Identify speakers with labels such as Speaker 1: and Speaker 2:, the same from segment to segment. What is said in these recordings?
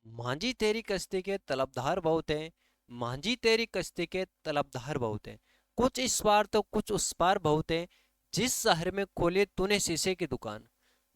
Speaker 1: मांझी तेरी कश्ती के तलबधार बहुत हैं। मांझी तेरी कश्ती के तलबधार बहुत हैं। कुछ इस पार तो कुछ उस पार बहुत हैं। जिस शहर में खोली तूने शीशे की दुकान,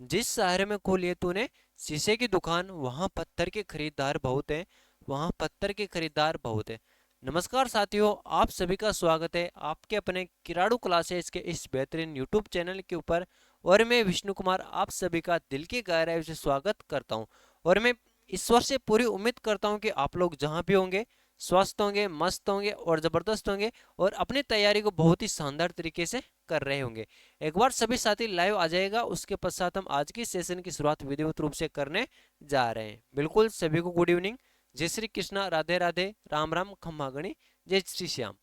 Speaker 1: जिस शहर में खोली तूने शीशे की दुकान, वहां पत्थर के खरीदार बहुत हैं। वहां पत्थर के खरीदार बहुत हैं। नमस्कार साथियों, आप सभी का स्वागत है आपके अपने किराड़ू क्लासेस के इस बेहतरीन यूट्यूब चैनल के ऊपर। और मैं विष्णु कुमार आप सभी का दिल की गहराई से स्वागत करता हूं। और मैं ईश्वर से पूरी उम्मीद करता हूं कि आप लोग जहां भी होंगे स्वस्थ होंगे, मस्त होंगे और ज़बरदस्त होंगे और अपनी तैयारी को बहुत ही शानदार तरीके से कर रहे होंगे। एक बार सभी साथी लाइव आ जाएगा, उसके पश्चात हम आज की सेशन की शुरुआत विधिवत रूप से करने जा रहे हैं। बिल्कुल सभी को गुड इवनिंग, जय श्री कृष्णा, राधे राधे, राम राम, खम्मा गणी, जय श्री श्याम।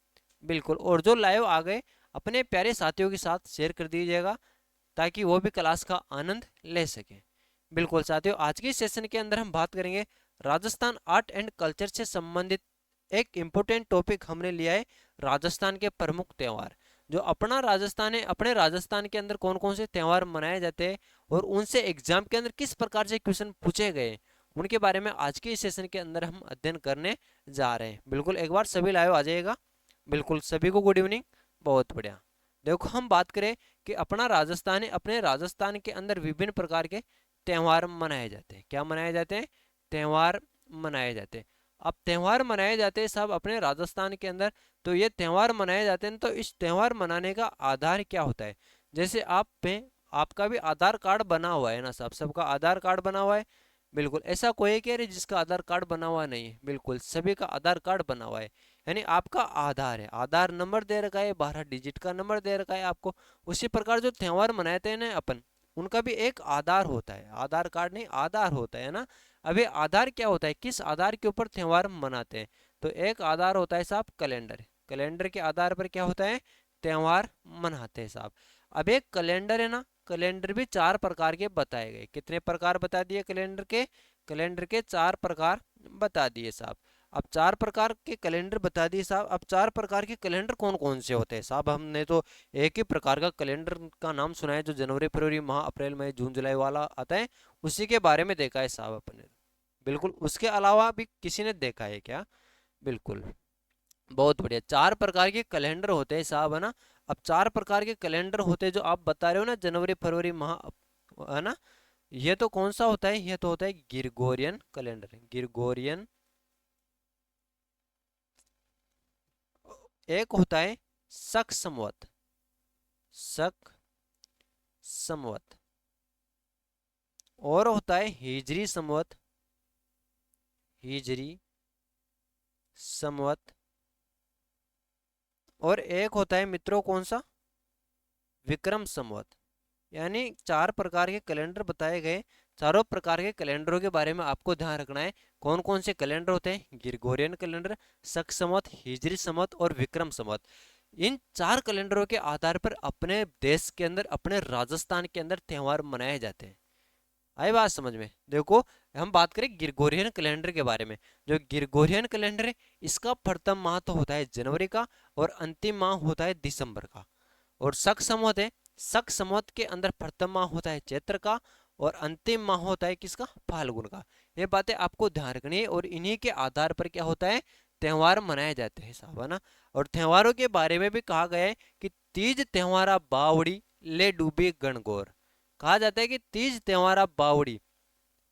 Speaker 1: बिल्कुल, और जो लाइव आ गए अपने प्यारे साथियों के साथ शेयर कर दीजिएगा ताकि वो भी क्लास का आनंद ले सकें। बिल्कुल साथियों, आज के सेशन के अंदर हम बात करेंगे राजस्थान आर्ट एंड कल्चर से संबंधित एक इम्पोर्टेंट टॉपिक हमने लिया है, राजस्थान के प्रमुख त्यौहार। जो अपना राजस्थान है, अपने राजस्थान के अंदर कौन कौन से त्यौहार मनाए जाते हैं और उनसे एग्जाम के अंदर किस प्रकार से क्वेश्चन पूछे गए, उनके बारे में आज के इस सेशन के अंदर हम अध्ययन करने जा रहे हैं। बिल्कुल एक बार सभी लाइव आ जाएगा। बिल्कुल सभी को गुड इवनिंग। बहुत बढ़िया। देखो हम बात करें कि अपना राजस्थान है, अपने राजस्थान के अंदर विभिन्न प्रकार के त्यौहार मनाए जाते हैं। क्या मनाए जाते हैं? त्यौहार मनाए जाते हैं। अब त्यौहार मनाए जाते हैं सब अपने राजस्थान के अंदर। तो ये त्यौहार मनाए जाते हैं, तो इस त्यौहार मनाने का आधार क्या होता है? जैसे आप पे आपका भी आधार कार्ड बना हुआ है ना, सब सबका आधार कार्ड बना हुआ है। बिल्कुल, ऐसा कोई है क्या रे जिसका आधार कार्ड बना हुआ नहीं है? बिल्कुल सभी का आधार कार्ड बना हुआ है। यानी आपका आधार है, आधार नंबर दे रखा है, 12 डिजिट का नंबर दे रखा है आपको। उसी प्रकार जो त्यौहार मनाते हैं ना अपन, उनका भी एक आधार होता है, आधार कार्ड नहीं आधार होता है ना। अभी आधार क्या होता है, किस आधार के ऊपर त्यौहार मनाते हैं? तो एक आधार होता है साहब कैलेंडर, कैलेंडर के आधार पर क्या होता है, त्यौहार मनाते हैं साहब। अब एक कैलेंडर है ना, कैलेंडर भी 4 प्रकार के बताए गए। कितने प्रकार बता दिए कैलेंडर के? कैलेंडर के 4 प्रकार बता दिए साहब। अब 4 प्रकार के कैलेंडर बता दिए साहब। अब 4 प्रकार के कैलेंडर कौन कौन से होते हैं साहब? हमने तो एक ही प्रकार का कैलेंडर का नाम सुना है, जो जनवरी फरवरी माह अप्रैल मई जून जुलाई वाला आता है, उसी के बारे में देखा है साहब अपने। बिल्कुल, उसके अलावा भी किसी ने देखा है क्या? बिल्कुल, बहुत बढ़िया। 4 प्रकार के कैलेंडर होते हैं साहब, है ना। अब 4 प्रकार के कैलेंडर होते हैं जो आप बता रहे हो ना, जनवरी फरवरी माह, है ना। ये तो कौन सा होता है? ये तो होता है ग्रिगोरियन कैलेंडर, ग्रिगोरियन। एक होता है शक संवत, शक संवत। और होता है हिजरी संवत, हिजरी संवत। और एक होता है मित्रों कौन सा? विक्रम संवत। यानी 4 प्रकार के कैलेंडर बताए गए। चारों प्रकार के कैलेंडरों के बारे में आपको ध्यान रखना है। कौन कौन से कैलेंडर होते हैं? ग्रिगोरियन कैलेंडर, शक संवत, हिजरी संवत और विक्रम संवत। इन 4 कैलेंडरों के आधार पर अपने देश के अंदर, अपने राजस्थान के अंदर त्यौहार मनाए जाते हैं। आई बात समझ में? देखो, हम बात करें ग्रिगोरियन कैलेंडर के बारे में। जो ग्रिगोरियन कैलेंडर है, इसका प्रथम माह तो होता है जनवरी का और अंतिम माह होता है दिसंबर का। और शक संवत है, शक संवत के अंदर प्रथम माह होता है चैत्र का और अंतिम माह होता है किसका? फाल्गुन का। ये बातें आपको ध्यान रखनी है और इन्हीं के आधार पर क्या होता है, त्यौहार मनाए जाते हैं साहब, है ना। और त्योहारों के बारे में भी कहा गया है कि तीज त्योहारा बावड़ी ले डूबी गणगौर। कहा जाता है कि तीज त्योहारा बावड़ी,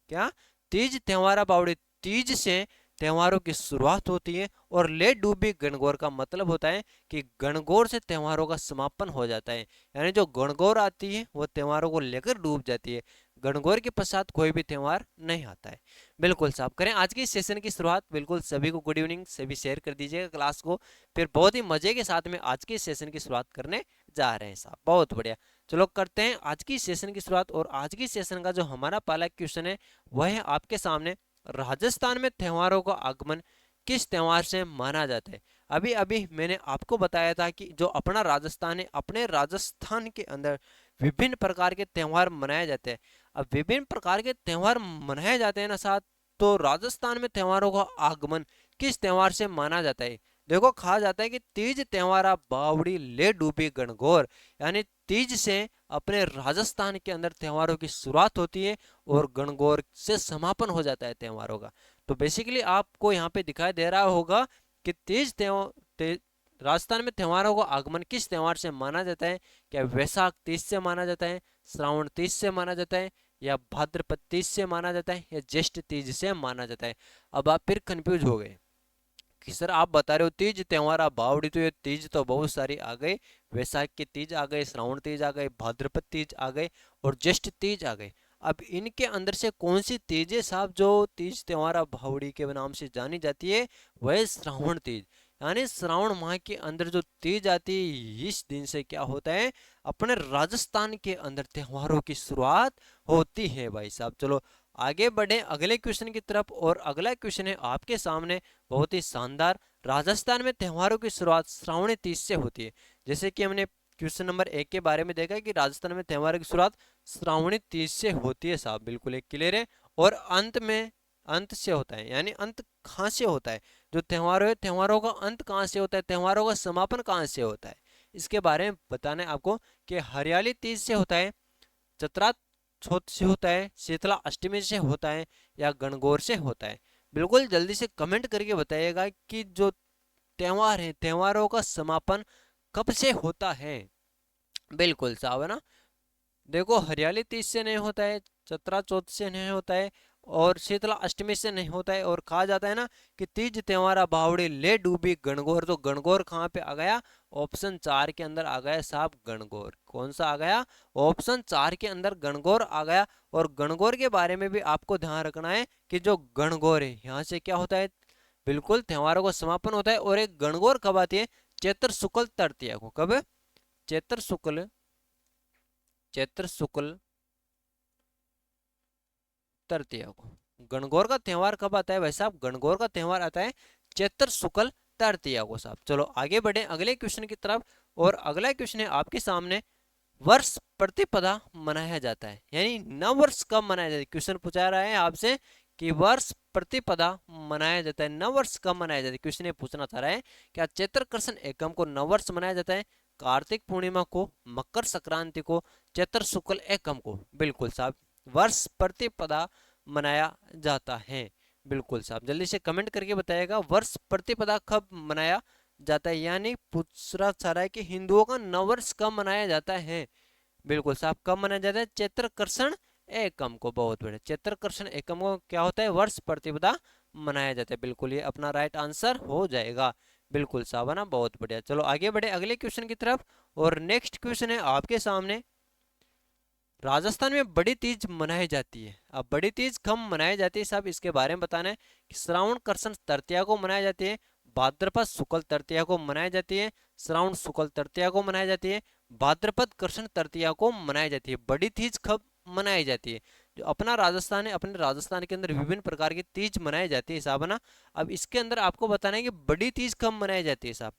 Speaker 1: क्या? तीज त्योहारा बावड़ी, तीज से त्योहारों की शुरुआत होती है और ले डूबी गणगौर का मतलब होता है कि गणगौर से त्योहारों का समापन हो जाता है। यानी जो गणगौर आती है वो त्योहारों को लेकर डूब जाती है। गणगौर के पश्चात कोई भी त्योहार नहीं आता है। बिल्कुल साहब, करें आज की सेशन की शुरुआत। बिल्कुल सभी को गुड इवनिंग, सभी शेयर कर दीजिएगा क्लास को। फिर बहुत ही मजे के साथ में आज की सेशन की शुरुआत करने जा रहे हैं साहब। बहुत बढ़िया। चलो करते हैं आज की सेशन की शुरुआत। और आज की सेशन का जो हमारा पहला क्वेश्चन है वह है आपके सामने, राजस्थान में त्योहारों का आगमन किस त्योहार से माना जाता है? अभी अभी मैंने आपको बताया था कि जो अपना राजस्थान है, अपने राजस्थान के अंदर विभिन्न प्रकार के त्यौहार मनाए जाते हैं। अब विभिन्न प्रकार के त्यौहार मनाए जाते हैं ना साथ, तो राजस्थान में त्योहारों का आगमन किस त्योहार से माना जाता है? देखो, कहा जाता है कि तीज त्योहारा बावड़ी ले डूबी गणगौर। यानी तीज से अपने राजस्थान के अंदर त्योहारों की शुरुआत होती है और गणगौर से समापन हो जाता है त्योहारों का। तो बेसिकली आपको यहाँ पे दिखाई दे रहा होगा कि राजस्थान में त्योहारों का आगमन किस त्योहार से माना जाता है। क्या वैशाख तीज से माना जाता है, श्रावण तीज से माना जाता है, या भाद्रपद तीज से माना जाता है, या ज्येष्ठ तीज से माना जाता है। अब आप फिर कंफ्यूज हो गए कि सर आप बता रहे हो तीज त्योहार, आप बावड़ी तो ये तीज तो बहुत सारी आ गई, वैशाख की तीज आ गई, श्रावण तीज आ गई, भाद्रपद तीज आ गई और ज्येष्ठ तीज आ गई। अब इनके अंदर से कौन सी तीज है साहब जो तीज त्योहार बावड़ी के नाम से जानी जाती है? वह श्रावण तीज, यानी श्रावण माह के अंदर जो तीज आती है, इस दिन से क्या होता है, अपने राजस्थान के अंदर त्योहारों की शुरुआत होती है भाई साहब। चलो आगे बढ़े अगले क्वेश्चन की तरफ, और अगला क्वेश्चन है आपके सामने बहुत ही शानदार। राजस्थान में त्योहारों की शुरुआत श्रावणी तीज से होती है। जैसे कि हमने क्वेश्चन नंबर 1 के बारे में देखा कि राजस्थान में त्योहारों की शुरुआत श्रावणी तीज से होती है साहब, बिल्कुल एक क्लियर है। और अंत से होता है, यानी अंत कहाँ से होता है, जो त्योहार है त्योहारों का अंत कहाँ से होता है, त्योहारों का समापन कहाँ से होता है, इसके बारे में बताना है आपको। कि हरियाली तीज से होता है, चतरा चौथ से होता है, शीतला अष्टमी से होता है, या गणगौर से होता है। बिल्कुल जल्दी से कमेंट करके बताइएगा कि जो त्योहार है त्योहारों का समापन कब से होता है। बिल्कुल साहब है ना। देखो हरियाली तीज से नहीं होता है, चतरा चौथ से नहीं होता है, और शीतला अष्टमी से नहीं होता है। और कहा जाता है ना कि तीज त्योहारा बावड़ी ले डूबी गणगौर, तो गणगौर कहाँ पे आ गया? ऑप्शन 4 के अंदर आ गया साहब गणगौर। कौन सा आ गया? ऑप्शन 4 के अंदर गणगौर आ गया। और गणगौर के बारे में भी आपको ध्यान रखना है कि जो गणगौर है यहाँ से क्या होता है, बिल्कुल त्योहारों का समापन होता है। और एक गणगौर कब आती है? चैत्र शुक्ल तृतीया को। कब? चैत्र शुक्ल चैत्र शुक्ल तृतीया को। गणगौर का त्योहार कब आता है भाई साहब? गणगौर का त्योहार आता है चैत्र शुक्ल तृतीया को साहब। चलो आगे बढ़े अगले क्वेश्चन की तरफ, और अगला क्वेश्चन है आपके सामने। वर्ष प्रतिपदा मनाया जाता है, यानी नव वर्ष कब मनाया जाता है? क्वेश्चन पूछा रहा है आपसे कि वर्ष प्रतिपदा मनाया जाता है, नव वर्ष कब मनाया जाता है। क्वेश्चन ये पूछना चाह रहा है क्या चैत्र कृष्ण एकम को नव वर्ष मनाया जाता है, कार्तिक पूर्णिमा को, मकर संक्रांति को, चैत्र शुक्ल एकम को? बिल्कुल साहब वर्ष प्रतिपदा मनाया जाता है। बिल्कुल साहब जल्दी से कमेंट करके बताइएगा वर्ष प्रतिपदा कब मनाया जाता है, यानी पूछना चाह रहा है कि हिंदुओं का नववर्ष कब मनाया जाता है। बिल्कुल साहब कब मनाया जाता है? चैत्र कृष्ण एकम को। बहुत बढ़िया, चैत्र कृष्ण एकम को क्या होता है? वर्ष प्रतिपदा मनाया जाता है। बिल्कुल ये अपना राइट आंसर हो जाएगा। बिल्कुल साहब है ना, बहुत बढ़िया। चलो आगे बढ़े अगले क्वेश्चन की तरफ, और नेक्स्ट क्वेश्चन है आपके सामने। राजस्थान में बड़ी तीज मनाई जाती है। अब बड़ी तीज कब मनाई जाती है साहब, इसके बारे में बताना है। कि श्रावण कृष्ण तृतीया को मनाई जाती है, भाद्रपद शुक्ल तृतीया को मनाई जाती है, श्रावण शुक्ल तृतीया को मनाई जाती है, भाद्रपद कृष्ण तृतीया को मनाई जाती है। बड़ी तीज कब मनाई जाती है? जो अपना राजस्थान है, अपने राजस्थान के अंदर विभिन्न प्रकार की तीज मनाई जाती है साहब है ना। अब इसके अंदर आपको बताना है कि बड़ी तीज कब मनाई जाती है साहब।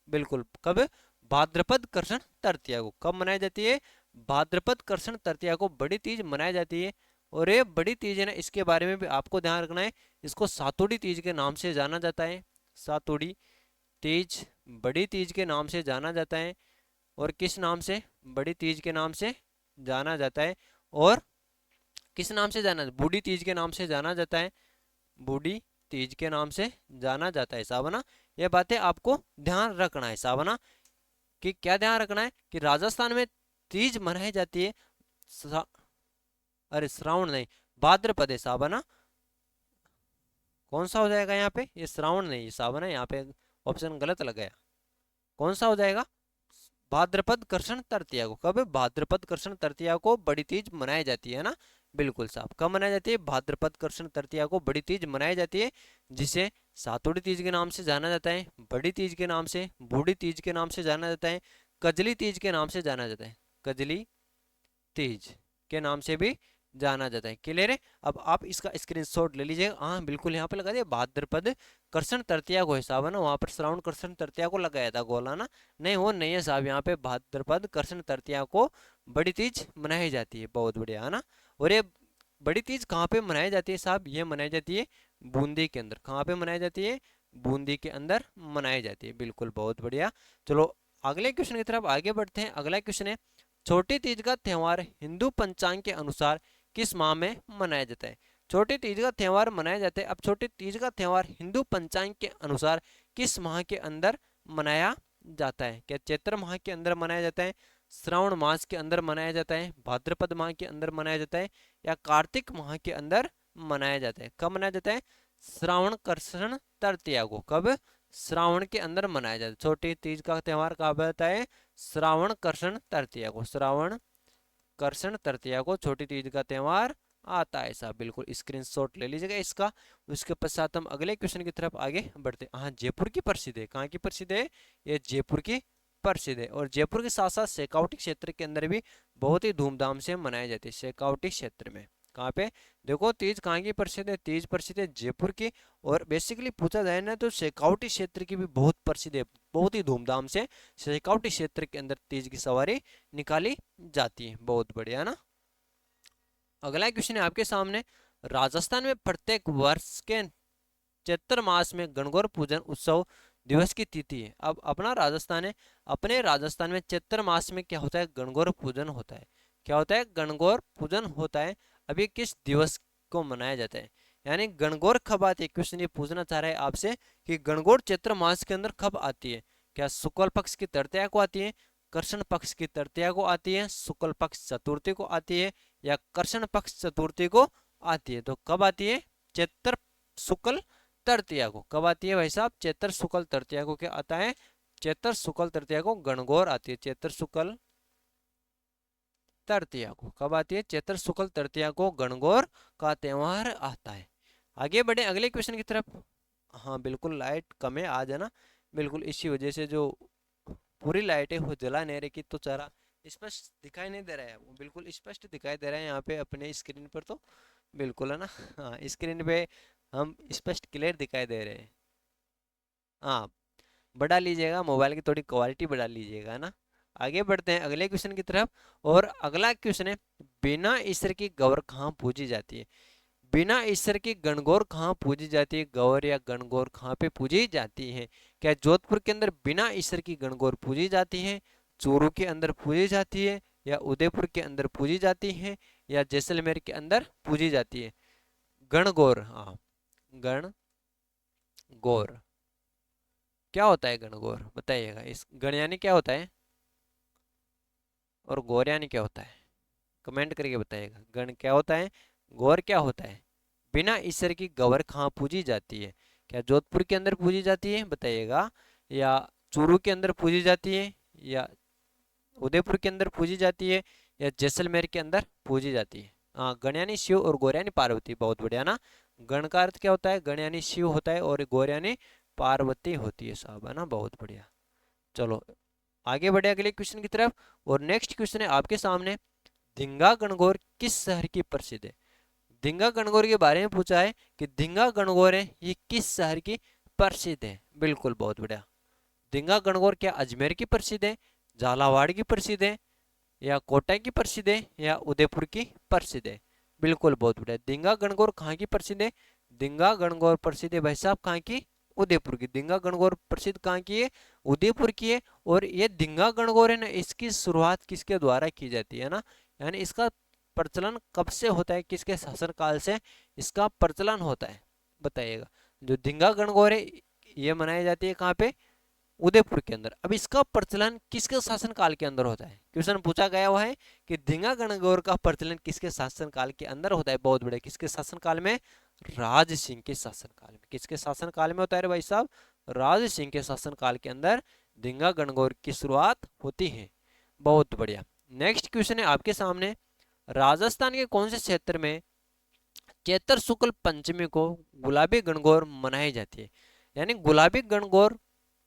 Speaker 1: बिल्कुल कब? भाद्रपद कृष्ण तृतीया को। कब मनाई जाती है? भाद्रपद कृष्ण तृतीया को बड़ी तीज मनाई जाती है। और ये बड़ी तीज है ना, इसके बारे में भी आपको ध्यान रखना है। इसको सातोड़ी तीज के नाम से जाना जाता है। सातोड़ी तीज बड़ी तीज के नाम से जाना जाता है। और किस नाम से? बड़ी तीज के नाम से जाना जाता है। और किस नाम से जाना? बूढ़ी तीज के नाम से जाना जाता है। बूढ़ी तीज के नाम से जाना जाता है साहब है ना। ये बातें आपको ध्यान रखना है साहब है ना। कि क्या ध्यान रखना है कि राजस्थान में तीज मनाई जाती है अरे श्रावण नहीं, भाद्रपद है साहब है ना। कौन सा हो जाएगा यहाँ पे? ये श्रावण नहीं साहब है ना, यहाँ पे ऑप्शन गलत लग गया। कौन सा हो जाएगा? भाद्रपद कृष्ण तृतीया को। कब? भाद्रपद कृष्ण तृतीया को बड़ी तीज मनाई जाती है ना। बिल्कुल साहब कब मनाई जाती है? भाद्रपद कृष्ण तृतीया को बड़ी तीज मनाई जाती है, जिसे सातोड़ी तीज के नाम से जाना जाता है, बड़ी तीज के नाम से, बूढ़ी तीज के नाम से जाना जाता है, कजली तीज के नाम से जाना जाता है, कजली तीज के नाम से भी जाना जाता है। क्लियर है? अब आप इसका स्क्रीनशॉट ले लीजिएगा। हाँ बिल्कुल यहाँ पे लगा दिया भाद्रपद कृष्ण तृतीया को हिसाब है ना, वहां पर श्रावण कृष्ण तृतीया को लगाया था गोला ना। नहीं वो नहीं है साहब, यहाँ पे भाद्रपद कृष्ण तृतीया को बड़ी तीज मनाई जाती है। बहुत बढ़िया है ना। और ये बड़ी तीज कहाँ पे मनाई जाती है साहब? ये मनाई जाती है बूंदी के अंदर। कहाँ पे मनाई जाती है? बूंदी के अंदर मनाई जाती है। बिल्कुल बहुत बढ़िया। चलो अगले क्वेश्चन की तरफ आगे बढ़ते हैं। अगला क्वेश्चन है छोटी तीज का त्योहार हिंदू पंचांग के अनुसार किस माह में मनाया जाता है? छोटी तीज का त्योहार मनाया जाता है। अब छोटी तीज का त्योहार हिंदू पंचांग के अनुसार किस माह के अंदर मनाया जाता है? क्या चैत्र माह के अंदर मनाया जाता है, श्रावण मास के अंदर मनाया जाता है, भाद्रपद माह के अंदर मनाया जाता है, या कार्तिक माह के अंदर मनाया जाता है? कब मनाया जाता है? श्रावण कृष्ण तृतीया को। कब? श्रावण के अंदर मनाया जाता है। छोटी तीज का त्योहार कब आता है? श्रावण कृष्ण तृतीया को। श्रावण कृष्ण तृतीया को छोटी तीज का त्योहार आता है साहब। बिल्कुल स्क्रीनशॉट ले लीजिएगा इसका। उसके पश्चात हम अगले क्वेश्चन की तरफ आगे बढ़ते हैं। हाँ, जयपुर की प्रसिद्ध है। कहाँ की प्रसिद्ध है? ये जयपुर की प्रसिद्ध है। और जयपुर के साथ साथ शेखावटी क्षेत्र के अंदर भी बहुत ही धूमधाम से मनाई जाती है। शेखावटी क्षेत्र में कहाँ पे? देखो, तीज कहाँ की प्रसिद्ध है? तीज प्रसिद्ध है जयपुर की। और बेसिकली पूछा जाए ना तो शेखावटी क्षेत्र की भी बहुत प्रसिद्ध है। बहुत ही धूमधाम से शेखावटी क्षेत्र के अंदर तीज की सवारी निकाली जाती है। बहुत बढ़िया ना। अगला क्वेश्चन है आपके सामने। राजस्थान में प्रत्येक वर्ष के चैत्र मास में गणगौर पूजन उत्सव दिवस की तिथि है। अब अपना राजस्थान है, अपने राजस्थान में चैत्र मास में क्या होता है? गणगौर पूजन होता है। क्या होता है? गणगौर पूजन होता है। अभी किस दिवस को मनाया जाता है? यानी गणगौर कब आती है? क्वेश्चन ये पूछना चाह रहा है आपसे कि गणगौर चैत्र मास के अंदर कब आती है? क्या शुक्ल पक्ष की तृतीया को आती है, कृष्ण पक्ष की तृतीया को आती है, शुक्ल पक्ष चतुर्थी को आती है, या कृष्ण पक्ष चतुर्थी को आती है? तो कब आती है? चैत्र शुक्ल तृतीया को। कब आती है भाई साहब? चैत्र शुक्ल तृतीया को क्या आता है? चैत्र शुक्ल तृतीया को गणगौर आती है। चैत्र शुक्ल तृतीया को कब आती है? चैत्र शुक्ल तृतीया को गणगौर का त्योहार आता है। आगे बढ़े अगले क्वेश्चन की तरफ। हाँ बिल्कुल, लाइट कम है आज, है ना। बिल्कुल इसी वजह से जो पूरी लाइटें हो जला नहीं रही तो चारा स्पष्ट दिखाई नहीं दे रहा है। वो बिल्कुल स्पष्ट दिखाई दे रहा है यहाँ पे अपने स्क्रीन पर तो। बिल्कुल, है ना। हाँ, स्क्रीन पे हम स्पष्ट क्लियर दिखाई दे रहे हैं। हाँ, बढ़ा लीजिएगा, मोबाइल की थोड़ी क्वालिटी बढ़ा लीजिएगा, है ना। आगे बढ़ते हैं अगले क्वेश्चन की तरफ। और अगला क्वेश्चन है, बिना ईश्वर की गौर कहाँ पूजी जाती है? बिना ईश्वर की गणगौर कहाँ पूजी जाती है? गौर या गणगौर कहाँ पे पूजी जाती है? क्या जोधपुर के अंदर बिना ईश्वर की गणगौर पूजी जाती है, चूरू के अंदर पूजी जाती है, या उदयपुर के अंदर पूजी जाती है, या जैसलमेर के अंदर पूजी जाती है? गणगौर, हाँ, गणगौर क्या होता है? गणगौर बताइएगा। इस गण यानी क्या होता है और गौर यानी क्या होता है? कमेंट करके बताइएगा। गण क्या होता है, गौर क्या होता है? बिना ईश्वर की गौर कहाँ पूजी जाती है? क्या जोधपुर के अंदर पूजी जाती है बताइएगा, या चूरू के अंदर पूजी जाती है, या उदयपुर के अंदर पूजी जाती है, या जैसलमेर के अंदर पूजी जाती है? हाँ, गण यानी शिव और गौर यानी पार्वती। बहुत बढ़िया ना। गण का अर्थ क्या होता है? गण यानी शिव होता है और गौर यानी पार्वती होती है साहब, है ना। बहुत बढ़िया। चलो आगे बढ़े अगले क्वेश्चन की तरफ। और नेक्स्ट क्वेश्चन है आपके सामने, धिंगा गणगौर किस शहर की प्रसिद्ध है? धिंगा गणगौर के बारे में पूछा है कि धिंगा गणगौर है ये किस शहर की प्रसिद्ध है? बिल्कुल, बहुत बढ़िया। धिंगा गणगौर क्या अजमेर की प्रसिद्ध है, झालावाड़ की प्रसिद्ध है, या कोटा की प्रसिद्ध है, या उदयपुर की प्रसिद्ध है? बिल्कुल, बहुत बढ़िया। धिंगा गणगौर कहाँ की प्रसिद्ध है? धिंगा गणगौर प्रसिद्ध है भाई साहब कहाँ की? उदयपुर की। धिंगा गणगौर प्रसिद्ध कहाँ की है? उदयपुर की है। और ये धिंगा गणगौर है ना, इसकी शुरुआत किसके द्वारा की जाती है ना, यानी इसका प्रचलन कब से होता है? किसके शासनकाल से इसका प्रचलन होता है बताइएगा। जो धिंगा गणगौर है ये मनाई जाती है कहाँ पे? उदयपुर के अंदर। अब इसका प्रचलन किसके शासनकाल के अंदर होता है? क्वेश्चन पूछा गया हुआ है कि धिंगा गणगौर का प्रचलन किसके शासनकाल के अंदर होता है? बहुत बड़े किसके शासनकाल में? राज सिंह के शासनकाल में। किसके शासनकाल में होता है भाई साहब? राज सिंह के शासनकाल के अंदर धिंगा गणगौर की शुरुआत होती है। बहुत बढ़िया। नेक्स्ट क्वेश्चन है आपके सामने, राजस्थान के कौन से क्षेत्र में चैत्र शुक्ल पंचमी को गुलाबी गणगौर मनाई जाती है? यानी गुलाबी गणगौर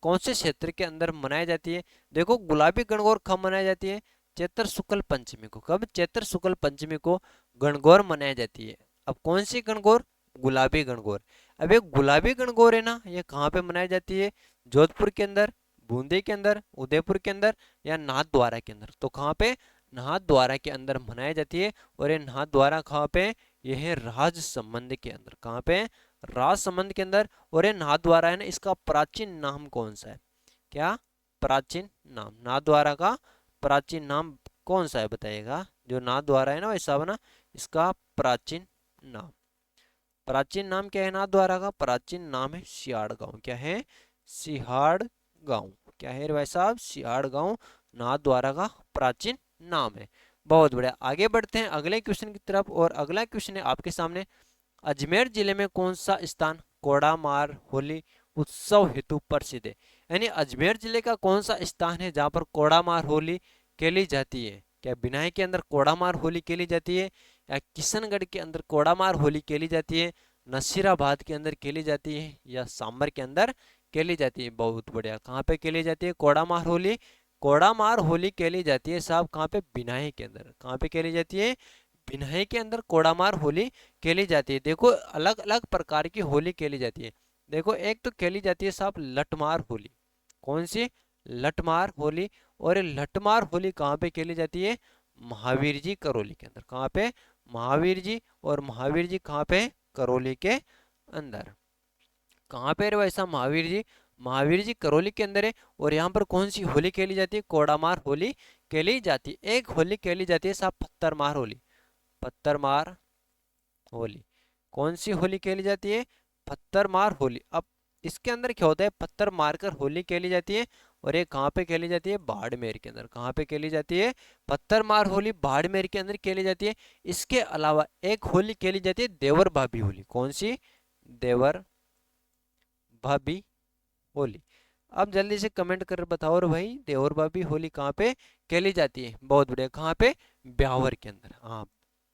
Speaker 1: कौन से क्षेत्र के अंदर मनाई जाती है? देखो, गुलाबी गणगौर कब मनाई जाती है? चैत्र शुक्ल पंचमी को। कब? चैत्र शुक्ल पंचमी को गणगौर मनाई जाती है। अब कौन सी गणगौर? गुलाबी गणगौर। अब ये गुलाबी गणगौर है ना, ये कहाँ पे मनाई जाती है? जोधपुर के अंदर, बूंदी के अंदर, उदयपुर के अंदर, या नाथद्वारा के अंदर? तो कहाँ पे? नाथद्वारा के अंदर मनाई जाती है। और ये नाथद्वारा कहाँ पे? यह है राजसमंद के अंदर। कहाँ पे? राजसमंद के अंदर। और ये नाथद्वारा है ना, इसका प्राचीन नाम कौन सा है? क्या प्राचीन नाम? नाथद्वारा का प्राचीन नाम कौन सा है बताइएगा। जो नाथद्वारा है ना भाई साहब ना, इसका प्राचीन नाम, प्राचीन नाम क्या है नाथद्वारा का? प्राचीन नाम है सियाड़ गांव। क्या है? सिहाड़ गांव। क्या है भाई साहब? सिहाड़ गांव नाथद्वारा का प्राचीन नाम है। बहुत बढ़िया, आगे बढ़ते हैं अगले क्वेश्चन की तरफ। और अगला क्वेश्चन है आपके सामने, अजमेर जिले में कौन सा स्थान कोड़ामार होली उत्सव हेतु प्रसिद्ध है? यानी अजमेर जिले का कौन सा स्थान है जहाँ पर कोड़ामार होली खेली जाती है? क्या बिनाई के अंदर कोड़ामार होली खेली जाती है, या किशनगढ़ के अंदर कोड़ामार होली खेली जाती है, नसीराबाद के अंदर खेली जाती है, या सांबर के अंदर खेली जाती है? बहुत बढ़िया, कहाँ पे खेली जाती है कोड़ामार होली? कोड़ामार होली खेली जाती है साहब कहाँ पे? बिनाई के अंदर। कहाँ पे खेली जाती है? बिन्हई के अंदर कोड़ामार होली खेली जाती है। देखो अलग अलग प्रकार की होली खेली जाती है। देखो एक तो खेली जाती है साहब लठमार होली। कौन सी? लठमार होली। और ये लठमार होली कहाँ पे खेली जाती है? महावीर जी करौली के अंदर। कहाँ पे? महावीर जी। और महावीर जी कहाँ पे? करौली के अंदर। कहाँ पे रे वैसा महावीर जी? महावीर जी करौली के अंदर है। और यहाँ पर कौन सी होली खेली जाती है? कोड़ामार होली खेली जाती है। एक होली खेली जाती है साहब पत्थरमार होली। पत्थरमार होली। कौन सी होली खेली जाती है? पत्थरमार होली। अब इसके अंदर क्या होता है? पत्थर मारकर होली खेली जाती है। और ये कहाँ पे खेली जाती है? बाड़मेर के अंदर। कहाँ पे खेली जाती है? पत्थर मार होली बाड़मेर के अंदर खेली जाती है। इसके अलावा एक होली खेली जाती है देवर भाभी होली। कौन सी? देवर भाभी होली। अब जल्दी से कमेंट कर बताओ रे भाई, देवर भाभी होली कहाँ पे खेली जाती है? बहुत बढ़िया, कहाँ पे? ब्यावर के अंदर। हाँ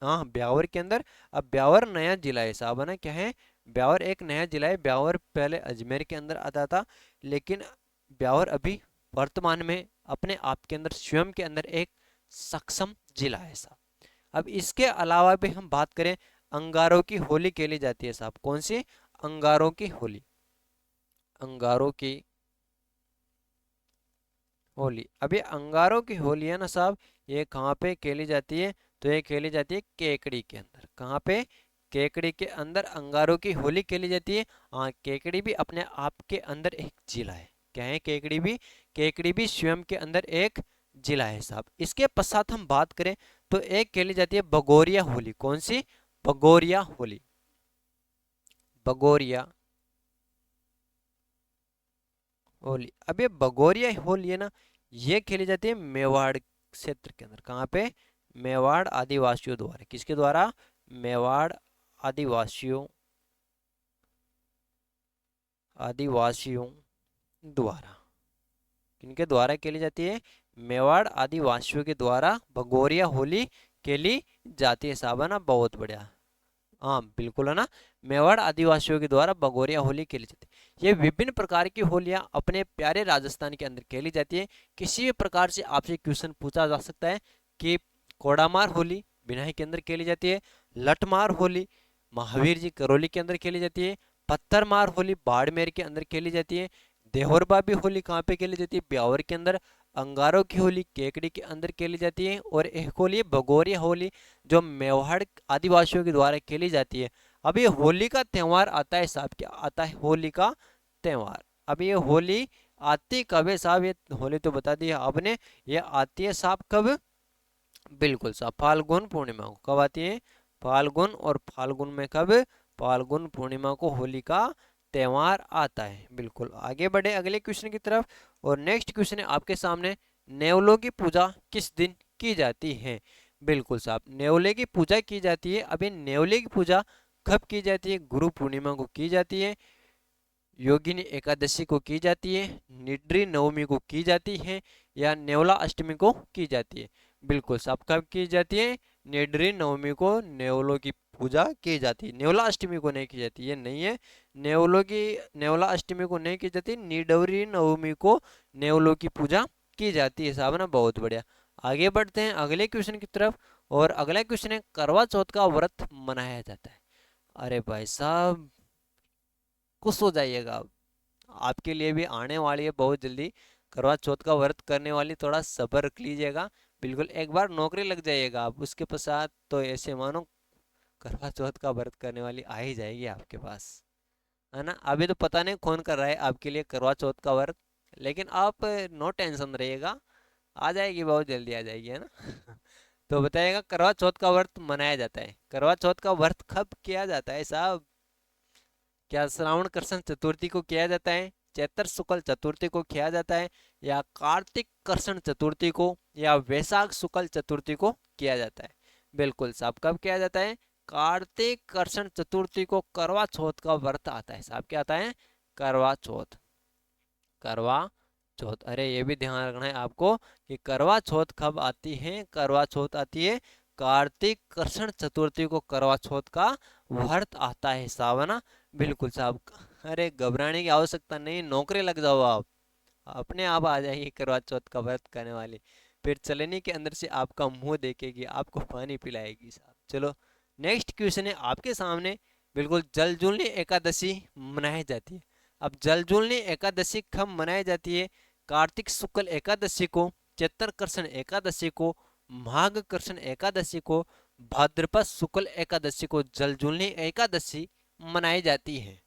Speaker 1: हाँ, ब्यावर के अंदर। अब ब्यावर नया जिला है साहब, है ना? क्या है? ब्यावर एक नया जिला है। ब्यावर पहले अजमेर के अंदर आता था, लेकिन ब्यावर अभी वर्तमान में अपने आप के अंदर स्वयं के अंदर एक सक्षम जिला है साहब। अब इसके अलावा भी हम बात करें, अंगारों की होली खेली जाती है साहब। कौन सी? अंगारों की होली। अंगारों की होली। अब ये अंगारों की होली है ना साहब, ये कहाँ पे खेली जाती है? तो ये खेली जाती है केकड़ी के अंदर। कहाँ पे? केकड़ी के अंदर अंगारों की होली खेली जाती है। हाँ, केकड़ी भी अपने आप के अंदर एक जिला है। क्या है केकड़ी भी? केकड़ी भी स्वयं के अंदर एक जिला है साहब। इसके पश्चात हम बात करें तो एक खेली जाती है बगोरिया होली। कौन सी? बगोरिया होली। बगोरिया होली। अब ये भगोरिया होली है ना, ये खेली जाती है मेवाड़ क्षेत्र के अंदर। कहाँ पे? मेवाड़ आदिवासियों द्वारा। किसके द्वारा? मेवाड़ आदिवासियों, आदिवासियों द्वारा। किनके द्वारा खेली जाती है? मेवाड़ आदिवासियों के द्वारा भगोरिया होली खेली जाती है साहब, है ना? बहुत बढ़िया। हाँ बिल्कुल, है ना? मेवाड़ आदिवासियों के द्वारा भगोरिया होली खेली जाती है। ये विभिन्न प्रकार की होलियां अपने प्यारे राजस्थान के अंदर खेली जाती है। किसी भी प्रकार से आपसे क्वेश्चन पूछा जा सकता है कि कोड़ामार होली बिनाई के अंदर खेली जाती है, लठमार होली महावीर जी करौली के अंदर खेली जाती है, पत्थरमार होली बाड़मेर के अंदर खेली जाती है, देहोरबाबी होली कहाँ पे खेली जाती है? ब्यावर के अंदर, अंगारों की होली केकड़ी के अंदर खेली जाती है, और एक होली भगोरिया होली जो मेवाड़ आदिवासियों के द्वारा खेली जाती है। अब ये होली का त्यौहार आता है साहब, क्या आता है? होली का त्यौहार। अब ये होली आती कब है साहब? ये होली तो बता दी है आपने, ये आती है साहब कब? बिल्कुल साहब फाल्गुन पूर्णिमा को। कब आती है? फाल्गुन। और फाल्गुन में कब? फाल्गुन पूर्णिमा को होली का त्यौहार आता है। बिल्कुल, आगे बढ़े अगले क्वेश्चन की तरफ। और नेक्स्ट क्वेश्चन है आपके सामने, नेवलों की पूजा किस दिन की जाती है? बिल्कुल साहब, नेवले की पूजा की जाती है। अभी नेवले की पूजा कब की जाती है? गुरु पूर्णिमा को की जाती है, योगिनी एकादशी को की जाती है, निड्री नवमी को की जाती है, या नेवला अष्टमी को की जाती है? बिल्कुल साहब, कब की जाती है? निड्री नवमी को नेवलों की पूजा की जाती है। नेवला अष्टमी को नहीं की जाती, ये नहीं है। नेवलों की, नेवला अष्टमी को नहीं की जाती, निडवरी नवमी को नेवलों की पूजा की जाती है साहब ना। बहुत बढ़िया, आगे बढ़ते हैं अगले क्वेश्चन की तरफ। और अगला क्वेश्चन है, करवा चौथ का व्रत मनाया जाता है। अरे भाई साहब खुश हो जाइएगा आप, आपके लिए भी आने वाली है बहुत जल्दी करवा चौथ का व्रत करने वाली। थोड़ा सब्र रख लीजिएगा। बिल्कुल, एक बार नौकरी लग जाइएगा आप, उसके पश्चात तो ऐसे मानो करवा चौथ का व्रत करने वाली आ ही जाएगी आपके पास, है ना? अभी तो पता नहीं कौन कर रहा है आपके लिए करवा चौथ का व्रत, लेकिन आप नो टेंशन रहिएगा। आ जाएगी, बहुत जल्दी आ जाएगी, है ना। तो बताइएगा, करवा चौथ का व्रत मनाया जाता है, करवा चौथ का व्रत कब किया जाता है साहब? क्या श्रावण कृष्ण चतुर्थी को किया जाता है, चैत्र शुक्ल चतुर्थी को किया जाता है, या कार्तिक कृष्ण चतुर्थी को, या वैशाख शुक्ल चतुर्थी को किया जाता है? बिल्कुल साहब, कब किया जाता है? कार्तिक कृष्ण चतुर्थी को करवा चौथ का व्रत आता है साहब। क्या आता है? करवा चौथ, करवा चौथ। अरे ये भी ध्यान रखना है आपको कि करवा चौथ कब आती है। करवा चौथ आती है कार्तिक कृष्ण चतुर्थी को, करवा चौथ का व्रत आता है साहब, है ना। बिल्कुल साहब। अरे घबराने की आवश्यकता नहीं, नौकरी लग जाओ आप, अपने आप आ जाएगी करवा चौथ का व्रत करने वाली। फिर चलनी के अंदर से आपका मुंह देखेगी, आपको पानी पिलाएगी साहब। चलो नेक्स्ट क्वेश्चन है आपके सामने। बिल्कुल, जलजूलनी एकादशी मनाई जाती है। अब जलजूलनी एकादशी कब मनाई जाती है? कार्तिक शुक्ल एकादशी को, चैत्र कृष्ण एकादशी को, माघ कृष्ण एकादशी को, भाद्रपद शुक्ल एकादशी को जलजूलनी एकादशी मनाई जाती है।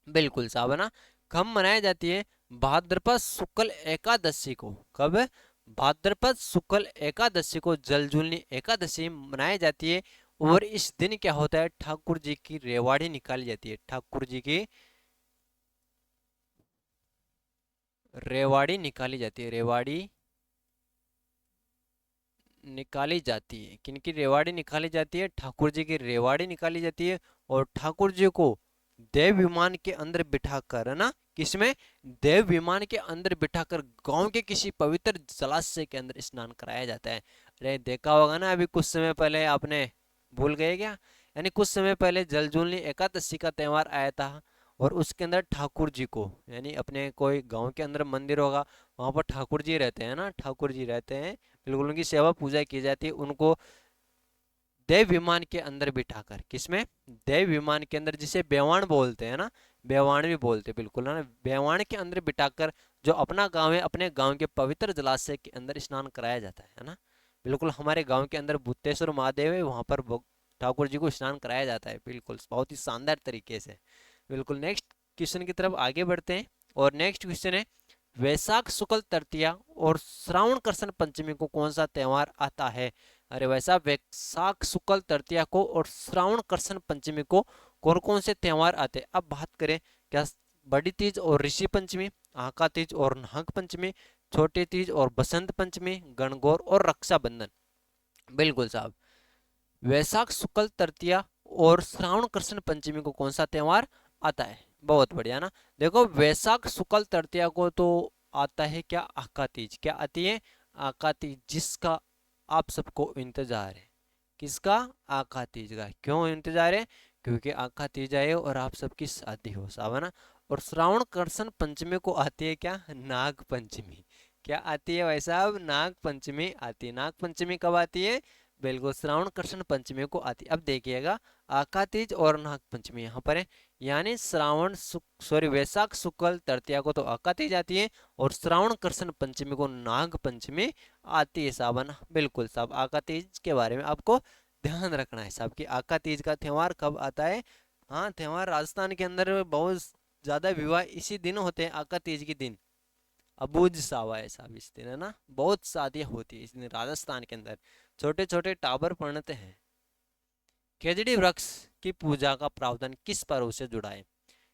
Speaker 1: बिल्कुल साहब, है ना। कब मनाई जाती है? भाद्रपद शुक्ल एकादशी को। कब? भाद्रपद शुक्ल एकादशी को जलजूलनी एकादशी मनाई जाती है। और इस दिन क्या होता है? ठाकुर जी की रेवाड़ी निकाली जाती है, ठाकुर जी की रेवाड़ी निकाली जाती है, रेवाड़ी निकाली जाती है। किनकी रेवाड़ी निकाली जाती है? ठाकुर जी की रेवाड़ी निकाली जाती है। और ठाकुर जी को देव विमान के अंदर बिठाकर, है ना, किसमें? देव विमान के अंदर बिठाकर गांव के किसी पवित्र जलाशय के अंदर स्नान कराया जाता है। अरे देखा होगा ना, अभी कुछ समय पहले आपने, भूल गए क्या? यानी कुछ समय पहले जलजूलनी एकादशी का त्योहार आया था, और उसके अंदर ठाकुर जी को, यानी अपने कोई गांव के अंदर मंदिर होगा, वहां पर ठाकुर जी रहते हैं ना, ठाकुर जी रहते हैं। बिल्कुल, उनकी सेवा पूजा की जाती है। उनको देव विमान के अंदर बिठाकर, किसमें? देव विमान के अंदर, जिसे बेवाण बोलते हैं ना, बेवाण भी बोलते हैं, बिल्कुल, है ना। बेवाण के अंदर बिठाकर, जो अपना गांव है, अपने गांव के पवित्र जलाशय के अंदर स्नान कराया जाता है ना। बिल्कुल, हमारे गांव के अंदर भूतेश्वर महादेव है, वहां पर ठाकुर जी को स्नान कराया जाता है, बिल्कुल, बहुत ही शानदार तरीके से। बिल्कुल, नेक्स्ट क्वेश्चन की तरफ आगे बढ़ते हैं। और नेक्स्ट क्वेश्चन है, वैशाख शुक्ल तृतीया और श्रावण कृष्ण पंचमी को कौन सा त्योहार आता है? अरे वैसा, वैशाख शुक्ल तृतीया को और श्रावण कृष्ण पंचमी को कौन कौन से त्योहार आते हैं? अब बात करें, क्या बड़ी तीज और ऋषि पंचमी, आका तीज और नाग पंचमी, छोटी तीज और बसंत पंचमी, गणगौर और रक्षाबंधन? बिल्कुल साहब, वैशाख शुक्ल तृतीया और श्रावण कृष्ण पंचमी को कौन सा त्योहार आता है? बहुत बढ़िया ना। देखो, वैशाख शुक्ल तृतीया को तो आता है क्या? आका तीज। क्या आती है? आका तीज, जिसका आप सबको इंतजार है। किसका? आका तीज का। क्यों इंतजार है? क्योंकि आका तीज आए और आप सबकी शादी हो, सावन ना। और श्रावण कृष्ण पंचमी को आती है क्या? नाग पंचमी। क्या आती है भाई साहब? नाग पंचमी आती है। नाग पंचमी कब आती है? बिल्कुल, श्रावण कृष्ण पंचमी को आती है। अब देखिएगा, आका तीज और नाग पंचमी यहाँ पर है, यानी श्रावण सॉरी, वैशाख शुक्ल तृतीया को तो आका तीज आती है, और श्रावण कृष्ण पंचमी को नाग पंचमी आती है सावन। बिल्कुल साहब, आका तीज के बारे में आपको ध्यान रखना है साहब, कि आका तीज का त्योहार कब आता है। हाँ, त्योहार राजस्थान के अंदर बहुत ज्यादा विवाह इसी दिन होते हैं, आका तीज के दिन। अबूझ सावा है साहब इस दिन, है ना। बहुत शादियां होती है इस दिन राजस्थान के अंदर, छोटे छोटे टाबर पड़ते हैं। खेजड़ी वृक्ष की पूजा का प्रावधान किस पर्व से जुड़ा है?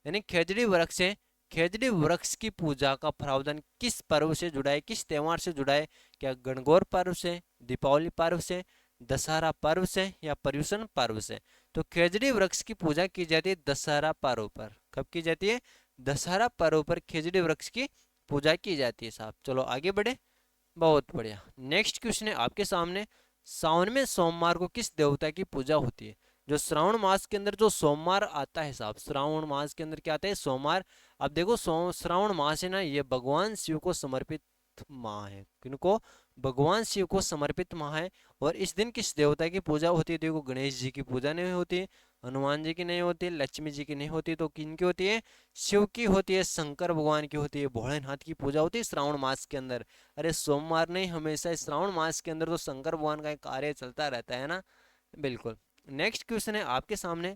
Speaker 1: यानी खेजड़ी वृक्ष की पूजा का प्रावधान किस पर्व से जुड़ा है, किस त्योहार से जुड़ा है? क्या गणगौर पर्व से, दीपावली पर्व से, दशहरा पर्व से, या पर्युषण पर्व से? तो खेजड़ी वृक्ष की पूजा की जाती है दशहरा पर्व पर। कब की जाती है? दशहरा पर्व पर खेजड़ी वृक्ष की पूजा की जाती है साहब। चलो आगे बढ़े। बहुत बढ़िया। नेक्स्ट क्वेश्चन है आपके सामने, सावन में सोमवार को किस देवता की पूजा होती है? जो श्रावण मास के अंदर जो सोमवार आता है साहब, श्रावण मास के अंदर क्या आता है? सोमवार। अब देखो, श्रावण मास है ना, ये भगवान शिव को समर्पित माह है। किनको? भगवान शिव को समर्पित माह है। और इस दिन किस देवता की पूजा होती है? देखो, गणेश जी की पूजा नहीं होती, हनुमान जी की नहीं होती, लक्ष्मी जी की नहीं होती, तो किनकी होती है? शिव की होती है, शंकर भगवान की होती है, भोलेनाथ की पूजा होती है श्रावण मास के अंदर। अरे सोमवार नहीं, हमेशा श्रावण मास के अंदर तो शंकर भगवान का कार्य चलता रहता है ना। बिल्कुल। नेक्स्ट क्वेश्चन है आपके सामने,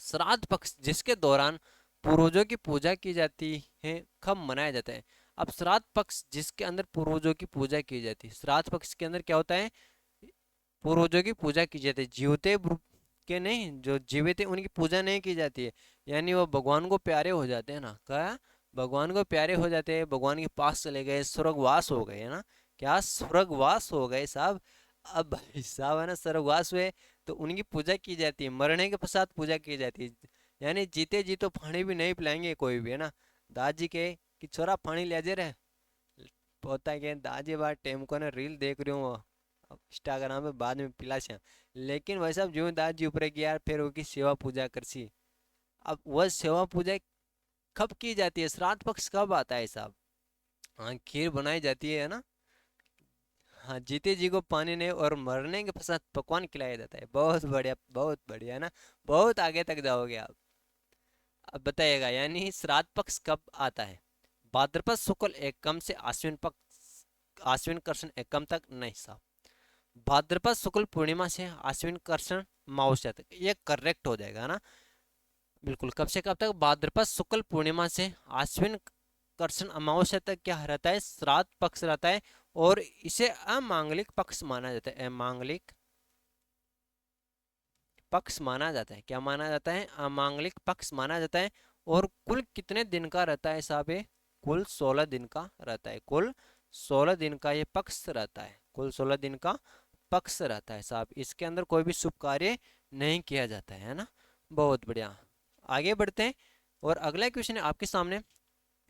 Speaker 1: श्राद्ध पक्ष जिसके दौरान पूर्वजों की पूजा की जाती है, कब मनाया जाता है? अब श्राद्ध पक्ष जिसके अंदर पूर्वजों की पूजा की जाती है, श्राद्ध पक्ष के अंदर क्या होता है, पूर्वजों की पूजा की जाती है, जीवते के नहीं, जो जीवित है उनकी पूजा नहीं की जाती है, यानी वो भगवान को प्यारे हो जाते हैं ना, क्या भगवान को प्यारे हो जाते हैं, भगवान के पास चले गए, स्वर्गवास हो गए है ना, क्या स्वर्गवास हो गए साहब। अब भाई साहब है ना, स्वर्गवास हुए तो उनकी पूजा की जाती है, मरने के पश्चात पूजा की जाती है, यानी जीते जी तो पानी भी नहीं पिलाएंगे कोई भी है ना, दादी के कि छोरा पानी ले जे रहे, होता है कि दादी बार टेम को ना रील देख रही हूँ इंस्टाग्राम पे, बाद में पिला से, लेकिन वैसा जो दादी ऊपर की यार फिर उसकी सेवा पूजा कर सी। अब वह सेवा पूजा कब की जाती है, श्राद्ध पक्ष कब आता है साहब, हाँ खीर बनाई जाती है ना, हाँ जीते जी को पानी नहीं और मरने के पश्चात पकवान खिलाया जाता है, बहुत बढ़िया है ना, बहुत आगे तक जाओगे आप। अब बताइएगा, यानी श्राद्ध पक्ष कब आता है, भाद्रपद शुक्ल एकम से आश्विन पक्ष, आश्विन कृष्ण एकम तक नहीं साहब, भाद्रपद शुक्ल पूर्णिमा से आश्विन कृष्ण अमावस्या तक, ये करेक्ट हो जाएगा ना, बिल्कुल। कब से कब तक, भाद्रपद शुक्ल पूर्णिमा से आश्विन कृष्ण अमावस्या तक क्या रहता है, श्राद्ध पक्ष रहता है, और इसे अमांगलिक पक्ष माना जाता है, अमांगलिक पक्ष माना जाता है, क्या माना जाता है, अमांगलिक पक्ष माना जाता है। और कुल कितने दिन का रहता है साहब, ये कुल 16 दिन का रहता है, कुल 16 दिन का ये पक्ष रहता है, कुल 16 दिन का पक्ष रहता है साहब, इसके अंदर कोई भी शुभ कार्य नहीं किया जाता है ना, बहुत बढ़िया। आगे बढ़ते हैं, और अगला क्वेश्चन है आपके सामने,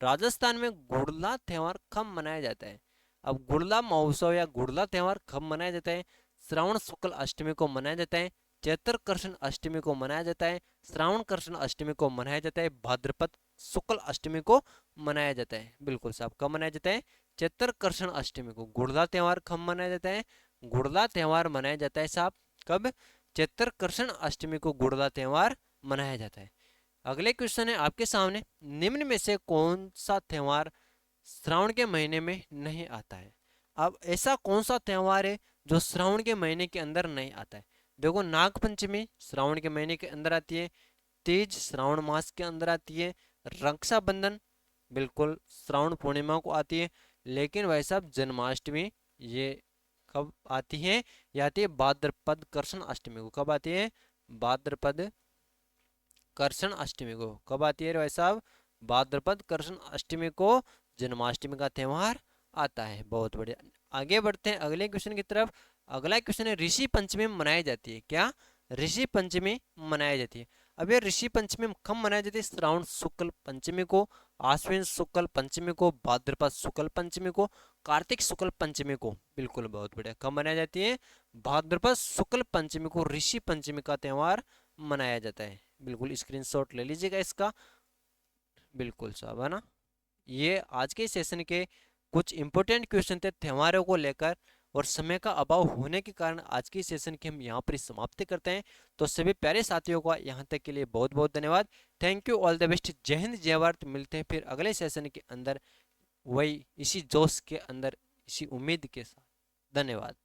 Speaker 1: राजस्थान में गुड़ला त्योहार कब मनाया जाता है, अब गुड़ला महोत्सव या गुड़ला त्योहार कब मनाया जाता है, श्रावण शुक्ल अष्टमी को मनाया जाता है, चैत्र कृष्ण अष्टमी को मनाया जाता है, श्रावण कृष्ण अष्टमी को मनाया जाता है, भाद्रपद शुक्ल अष्टमी को मनाया जाता है, बिल्कुल साहब कब मनाया जाता है, चैत्र कृष्ण अष्टमी को। गुड़ला त्योहार कब मनाया जाता है, गुड़ला त्योहार मनाया जाता है साहब कब, चैत्र कृष्ण अष्टमी को गुड़ला त्योहार मनाया जाता है। अगले क्वेश्चन है आपके सामने, निम्न में से कौन सा त्योहार श्रावण के महीने में नहीं आता है, अब ऐसा कौन सा त्योहार है जो श्रावण के महीने के अंदर नहीं आता है, देखो नाग पंचमी श्रावण के महीने के अंदर आती है, तीज श्रावण मास के अंदर आती है, रक्षाबंधन बिल्कुल श्रावण पूर्णिमा को आती है, लेकिन भाई साहब जन्माष्टमी ये कब आती है, ये आती है भाद्रपद कृष्ण अष्टमी को, कब आती है, भाद्रपद कृष्ण अष्टमी को, कब आती है भाई साहब, भाद्रपद कृष्ण अष्टमी को जन्माष्टमी का त्योहार आता है, बहुत बढ़िया। आगे बढ़ते हैं अगले क्वेश्चन की तरफ, अगला क्वेश्चन है ऋषि पंचमी मनाई जाती है, क्या ऋषि पंचमी मनाई जाती है, अब ये ऋषि पंचमी कब मनाई जाती है, श्रावण शुक्ल पंचमी को, आश्विन शुक्ल पंचमी को, भाद्रपद शुक्ल पंचमी को, कार्तिक शुक्ल पंचमी को, बिल्कुल बहुत बढ़िया, कब मनाई जाती है, भाद्रपद शुक्ल पंचमी को ऋषि पंचमी का त्योहार मनाया जाता है, बिल्कुल स्क्रीनशॉट ले लीजिएगा इसका, बिल्कुल साहब है ना। ये आज के सेशन के कुछ इंपॉर्टेंट क्वेश्चन थे त्योहारों को लेकर, और समय का अभाव होने के कारण आज की सेशन की हम यहाँ पर समाप्ति करते हैं। तो सभी प्यारे साथियों का यहाँ तक के लिए बहुत बहुत धन्यवाद, thank you, all the best, जय हिंद जय भारत, मिलते हैं फिर अगले सेशन के अंदर, वही इसी जोश के अंदर, इसी उम्मीद के साथ, धन्यवाद।